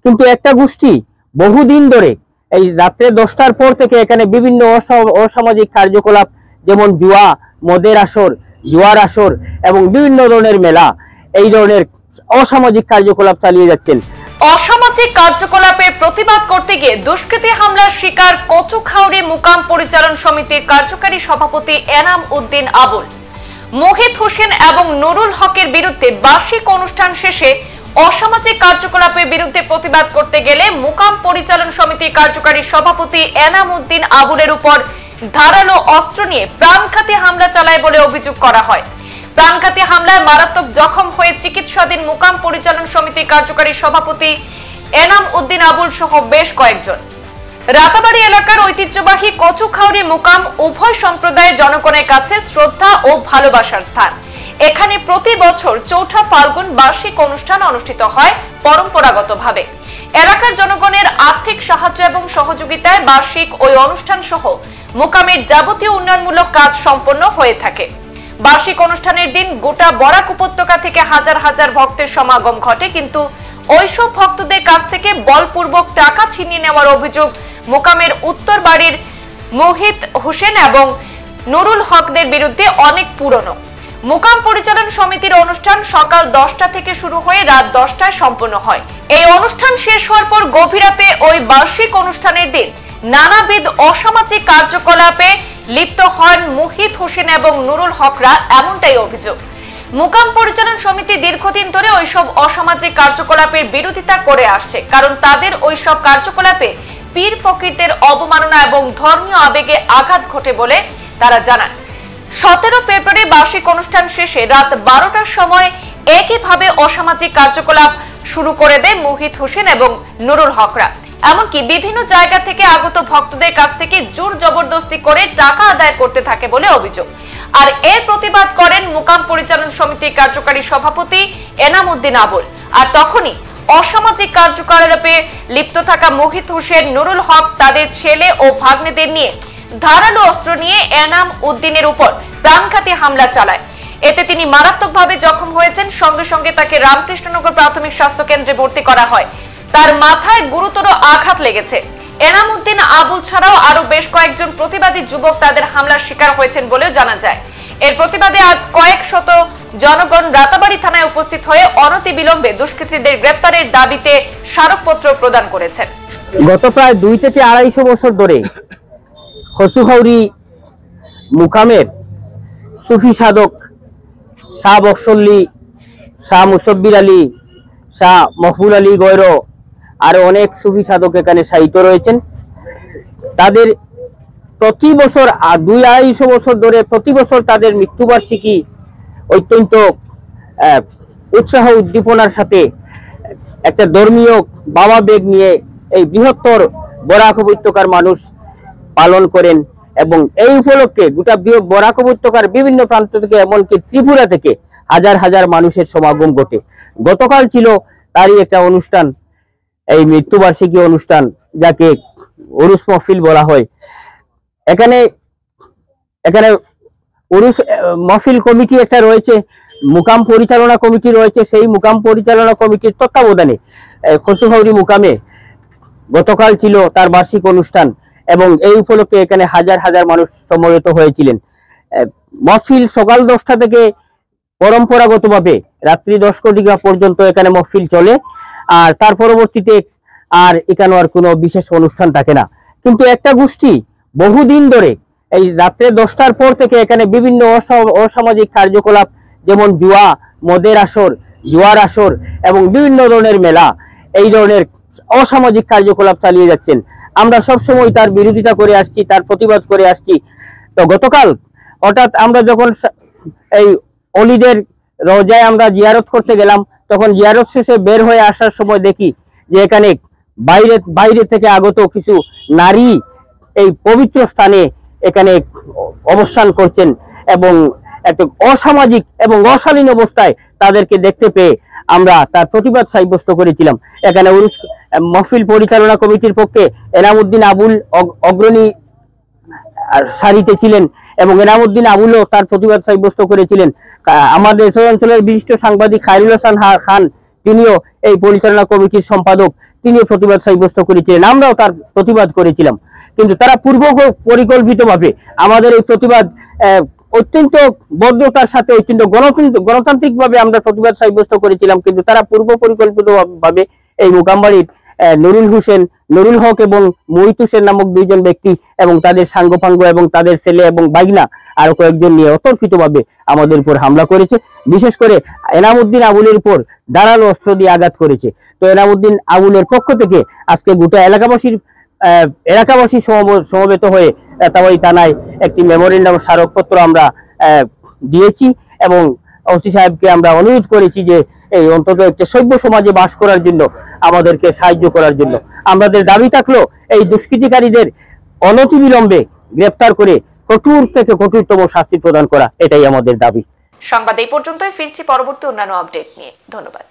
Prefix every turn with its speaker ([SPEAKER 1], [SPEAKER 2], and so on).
[SPEAKER 1] কিন্তু একটা গোষ্ঠী বহুদিন ধরে এই রাত্রে 10টার পর থেকে এখানে বিভিন্ন অসামাজিক কার্যকলাপ, যেমন জুয়া, মদের আসর, জুয়ার আসর এবং বিভিন্ন ধরনের মেলা, এই ধরনের অসামাজিক কার্যকলাপ চালিয়ে যাচ্ছেন।
[SPEAKER 2] অসামাজিক কার্যকলাপের প্রতিবাদ করতে গিয়ে দুষ্কৃতী হামলার শিকার কচুখাউড়ি মুকাম পরিচালন সমিতির কার্যকারী সভাপতি এনাম উদ্দিন আবুল, মোহিত হোসেন এবং নুরুল হকের বিরুদ্ধে বার্ষিক অনুষ্ঠান শেষে অসামাজিক কার্যকলাপের বিরুদ্ধে প্রতিবাদ করতে গেলে মুকাম পরিচালন সমিতির কার্যকারী সভাপতি এনাম উদ্দিন আবুলের উপর ধারালো অস্ত্র নিয়ে প্রাণঘাতী হামলা চালায় বলে অভিযোগ করা হয়। প্রাণঘাতী হামলায় মারাত্মক জখম হয়ে চিকিৎসাধীন মুকাম পরিচালন সমিতির কার্যকারী সভাপতি এনাম উদ্দিন আবুল সহ বেশ কয়েকজন। রাতাবাড়ি এলাকার ঐতিহ্যবাহী কচুখাউড়ি মুকাম উভয় সম্প্রদায়ের জনগণের কাছে শ্রদ্ধা ও ভালোবাসার স্থান। এখানে প্রতি বছর ৪ঠা ফাল্গুন বার্ষিক অনুষ্ঠান অনুষ্ঠিত হয় পরম্পরাগতভাবে। এলাকার জনগণের আর্থিক সাহায্য এবং সহযোগিতায় বার্ষিক ওই অনুষ্ঠান সহ মুকামের যাবতীয় উন্নয়নমূলক কাজ সম্পন্ন হয়ে থাকে। বার্ষিক অনুষ্ঠানের দিন গোটা বরাক উপত্যকা থেকে হাজার হাজার ভক্তের সমাগম ঘটে, কিন্তু ওইসব ভক্তদের কাছ থেকে বলপূর্বক টাকা ছিনিয়ে নেওয়ার অভিযোগ মুকামের উত্তর বাড়ির মোহিত হোসেন এবং নুরুল হকদের বিরুদ্ধে অনেক পুরনো। মুকাম পরিচালন সমিতির অনুষ্ঠান সকাল 10টা থেকে শুরু হয়ে রাত 10টায় সম্পন্ন হয়। এই অনুষ্ঠান শেষ হওয়ার পর গভীর রাতে ওই বার্ষিক অনুষ্ঠানের দিন নানাবিধ অসামাজিক কার্যকলাপে লিপ্ত হন মোহিত হোসেন এবং নুরুল হকরা, এমনটাই অভিযোগ। মুকাম পরিচালন সমিতি দীর্ঘদিন ধরে ওইসব অসামাজিক কার্যকলাপের বিরোধিতা করে আসছে, কারণ তাদের ওইসব কার্যকলাপে পীর ফকিরদের অবমাননা এবং ধর্মীয় আবেগে আঘাত ঘটে বলে তারা জানান। 17 ফেব্রুয়ারি বার্ষিক অনুষ্ঠান শেষে রাত 12টার সময় একইভাবে অসামাজিক কার্যকলাপ শুরু করে দেয় মোহিত হোসেন এবং নুরুল হকরা। এমনকি বিভিন্ন জায়গা থেকে আগত ভক্তদের কাছ থেকে জোর জবরদস্তি করে টাকা আদায় করতে থাকে বলে অভিযোগ। আর এর প্রতিবাদ করেন মুকাম পরিচালন সমিতির কার্যকারী সভাপতি এনাম উদ্দিন আবুল। আর তখনই অসামাজিক কার্যকলাপে লিপ্ত থাকা মোহিত হোসেন, নুরুল হক তাদের ছেলে ও ভাগ্নেদের নিয়ে ধারালো অস্ত্র নিয়ে এনাম উদ্দিনের উপর প্রাণঘাতী হামলা চালায়। এতে তিনি মারাত্মকভাবে জখম হয়েছেন। সঙ্গে সঙ্গে তাকে রামকৃষ্ণনগর প্রাথমিক স্বাস্থ্য কেন্দ্রে ভর্তি করা হয়। তার মাথায় গুরুতর আঘাত লেগেছে। এনাম উদ্দিন আবুল ছাড়াও আরো বেশ কয়েকজন প্রতিবাদী যুবক তাদের হামলার শিকার হয়েছেন বলেও জানা যায়। এর প্রতিবাদে আজ কয়েক শত জনগণ রাতাবাড়ি থানায় উপস্থিত হয়ে অনতিবিলম্বে দুষ্কৃতীদের গ্রেপ্তারের দাবিতে স্মারকপত্র প্রদান করেছেন।
[SPEAKER 1] গত প্রায় 2 থেকে 250 বছর ধরে কচুখাউড়ি মুকামের সুফি সাধক শাহ বক্সল্লি, শাহ মুসব্বির আলী, শাহ মকবুল আলী গৈর, আরো অনেক সুফি সাধক এখানে সাহিত্য রয়েছেন। তাদের প্রতি বছর 2-250 বছর ধরে প্রতি বছর তাদের মৃত্যুবার্ষিকী অত্যন্ত উৎসাহ উদ্দীপনার সাথে একটা ধর্মীয় ভাবাবেগ নিয়ে এই বৃহত্তর বরাক উপত্যকার মানুষ পালন করেন। এবং এই উপলক্ষে গোটা বরাক উপত্যকার বিভিন্ন প্রান্ত থেকে, এমনকি ত্রিপুরা থেকে হাজার হাজার মানুষের সমাগম ঘটে। গতকাল ছিল তারই একটা অনুষ্ঠান, এই মৃত্যুবার্ষিকী অনুষ্ঠান, যাকে উরুস মহফিল বলা হয়। এখানে উরুস মহফিল কমিটি একটা রয়েছে, মুকাম পরিচালনা কমিটি রয়েছে। সেই মুকাম পরিচালনা কমিটির তত্ত্বাবধানে কচুখাউড়ি মুকামে গতকাল ছিল তার বার্ষিক অনুষ্ঠান এবং এই উপলক্ষে এখানে হাজার হাজার মানুষ সমবেত হয়েছিলেন। মহফিল সকাল 10টা থেকে পরম্পরাগতভাবে রাত্রি 10 ঘটিকা পর্যন্ত এখানে মহফিল চলে। আর তার পরবর্তীতে আর এখানে আর কোনো বিশেষ অনুষ্ঠান থাকে না। কিন্তু একটা গোষ্ঠী বহুদিন ধরে এই রাত্রে 10টার পর থেকে এখানে বিভিন্ন অসামাজিক কার্যকলাপ, যেমন জুয়া, মদের আসর, জুয়ার আসর এবং বিভিন্ন ধরনের মেলা, এই ধরনের অসামাজিক কার্যকলাপ চালিয়ে যাচ্ছেন। আমরা সবসময় তার বিরোধিতা করে আসছি, তার প্রতিবাদ করে আসছি। তো গতকাল হঠাৎ আমরা যখন এই অলিদের রোজায় আমরা জিয়ারত করতে গেলাম, তখন জিয়ারত শেষে বের হয়ে আসার সময় দেখি যে এখানে বাইরে থেকে আগত কিছু নারী এই পবিত্র স্থানে এখানে অবস্থান করছেন এবং একটা অসামাজিক এবং অশালীন অবস্থায় তাদেরকে দেখতে পেয়ে আমরা তার প্রতিবাদ সাব্যস্ত করেছিলাম। এখানে উরুস মহফিল পরিচালনা কমিটির পক্ষে এনাম উদ্দিন আবুল অগ্রণী সারিতে ছিলেন এবং এনাম উদ্দিন আবুলও তার প্রতিবাদ সাব্যস্ত করেছিলেন। আমাদের অঞ্চলের বিশিষ্ট সাংবাদিক খায়রুল হাসান খান তিনিও এই পরিচালনা কমিটির সম্পাদক, তিনিও প্রতিবাদ সাব্যস্ত করেছিলেন, আমরাও তার প্রতিবাদ করেছিলাম। কিন্তু তারা পূর্ব পরিকল্পিতভাবে আমাদের এই প্রতিবাদ অত্যন্ত বদ্ধতার সাথে, অত্যন্ত গণতান্ত্রিকভাবে আমরা প্রতিবাদ সাব্যস্ত করেছিলাম, কিন্তু তারা পূর্ব পরিকল্পিতভাবে এই মুকামবাড়ির নুরুল হক এবং মোহিত হোসেন নামক দুইজন ব্যক্তি এবং তাদের সাঙ্গপাঙ্গ এবং তাদের ছেলে এবং বাইগনা আরো কয়েকজন নিয়ে অতর্কিতভাবে আমাদের উপর হামলা করেছে। বিশেষ করে এনামউদ্দিন আবুলের উপর ধারালো অস্ত্র দিয়ে আঘাত করেছে। তো এনামউদ্দিন আবুলের পক্ষ থেকে আজকে গোটা এলাকাবাসী সমবেত হয়ে তাওয়াই থানায় একটি মেমোরেন্ডাম স্মারকপত্র আমরা দিয়েছি এবং ওসি সাহেবকে আমরা অনুরোধ করেছি যে এই অন্তত একটা সভ্য সমাজে বাস করার জন্য আমাদেরকে সাহায্য করার জন্য। আমাদের দাবি থাকলো এই দুষ্কৃতিকারীদের অনতিবিলম্বে গ্রেফতার করে কঠোর থেকে কঠোরতম শাস্তি প্রদান করা, এটাই আমাদের দাবি।
[SPEAKER 2] সংবাদ এই পর্যন্তই, ফিরছি পরবর্তী অন্যান্য আপডেট নিয়ে। ধন্যবাদ।